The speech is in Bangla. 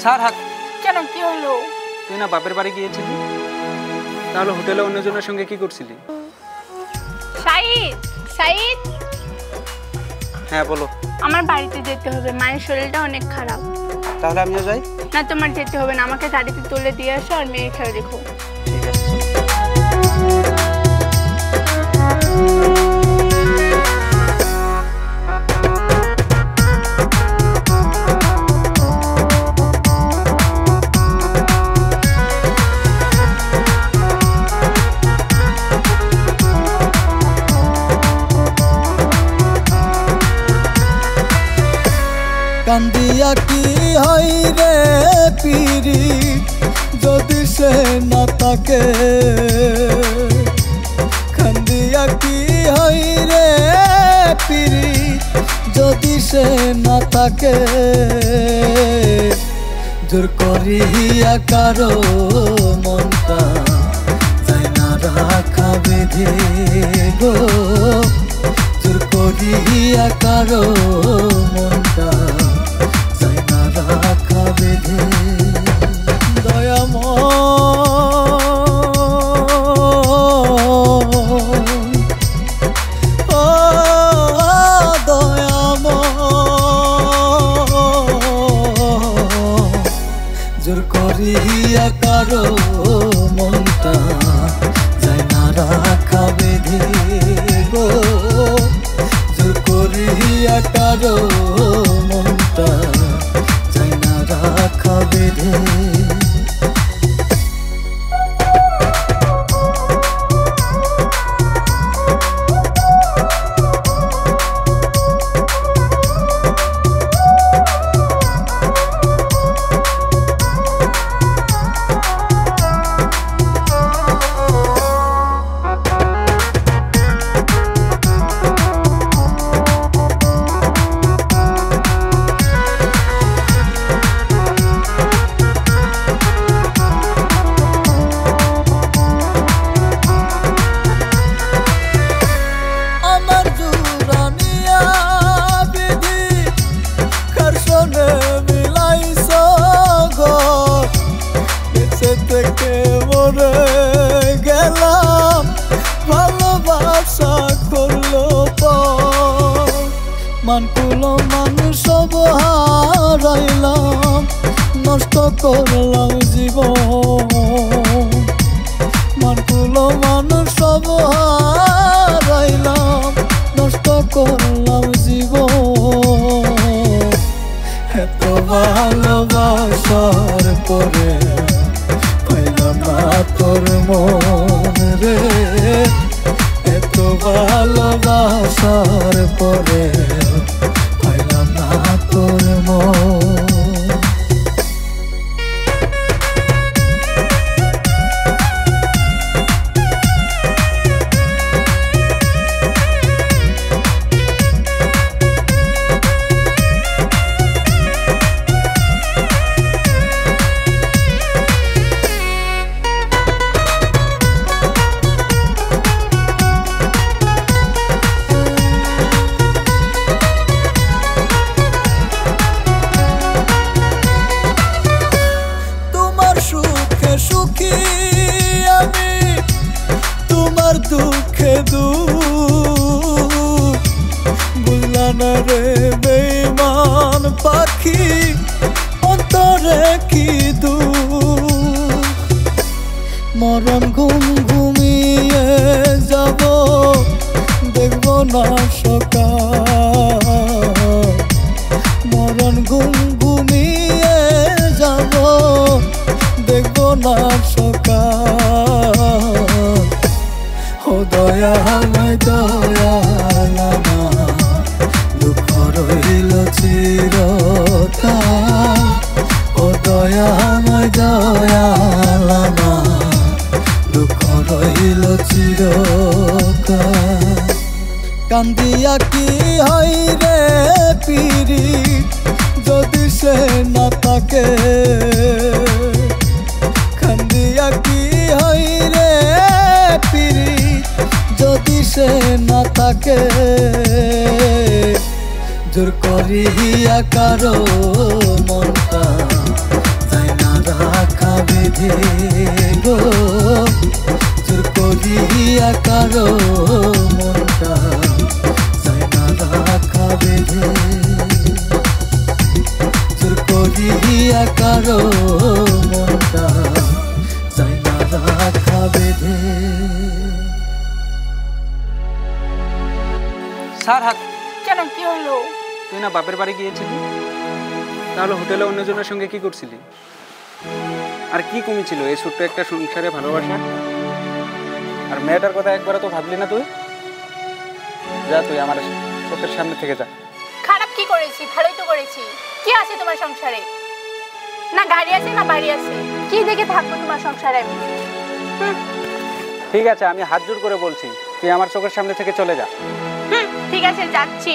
স্যার হাত। কেন, কি হলো? তুই না বাপের বাড়ি গিয়েছিলি, তাহলে হোটেলে অন্যজনের সঙ্গে কি করছিলি? সাইদ, সাইদ। হ্যাঁ বলো। আমার বাড়িতে যেতে হবে, মায়ের শরীরটা অনেক খারাপ। তাহলে আমিও যাই। না, তোমার যেতে হবে না, আমাকে গাড়িতে তুলে দিয়ে আসো আর মেয়ের খেয়াল রেখো। ঠিক আছে। কান্দিয়া কি হয় রে পিরি যদি সে না থাকে, কান্দিয়া কি হয় রে পিরি যদি সে না থাকে, জোর করিয়া কারো মনটা যাই না রাখা বেঁধে গো, জোর করিয়া কারো মনটা যাই না রাখা বেঁধে। জোর করিয়া কারো মনটা যাই না রাখা বেঁধে গো, জোর করিয়া কারো মনটা যাই না রাখা বেঁধে। গেলাম ভালোবাসা করলো মানকুলো মানুষ সব হারাইলাম, নষ্ট করলাম জীবন, মানকুলো মানুষ সব হারাইলাম, নষ্ট করলাম জীবন। এত ভালোবাসার পরে তোর মন রে, এত ভালোবাসার পরে পাইলাম না তোর মন। সুখী আমি তোমার দুঃখে দুঃখ, বুঝলা না রে বেঈমান পাখি অন্তরে কি দুঃখ, মরণ ঘুম ঘুমিয়ে যাব দেখব না সকাল, মরণ ঘুম ঘুমিয়ে যাব দেখব না সকাল। ও দয়াময় দয়াল আমার দুঃখ রইল চিরকাল, ও দয়াময় দয়াল আমার দুঃখ রইল চিরকাল। কান্দিয়া কি হয় রে পিরি যদি সে না থাকে, কান্দিয়া কি হয় রে পিরি যদি সে না থাকে, জোর করিয়া কারো মনটা দিয়া কারো মনটা চাই না রাখা বেঁধে। স্যার হাত। কেন, কি হলো? তুই না বাপের বাড়ি গিয়েছিলি, তাহলে হোটেলে অন্যজনের সঙ্গে কি করছিলি? আর কি কমি ছিল এই ছোট্ট একটা সংসারে ভালোবাসা? আর মেয়েটার কথা একবারও তো ভাবলি না তুই? যা, তুই আমার চোখের সামনে থেকে যা। খারাপ কি করেছি? ভালোই তো করেছি। কি আছে তোমার সংসারে? না গাড়ি আছে না বাড়ি আছে, কি দেখে থাকবো তোমার সংসারে আমি? ঠিক আছে, আমি হাত জোর করে বলছি, তুই আমার চোখের সামনে থেকে চলে যা। ঠিক আছে, যাচ্ছি।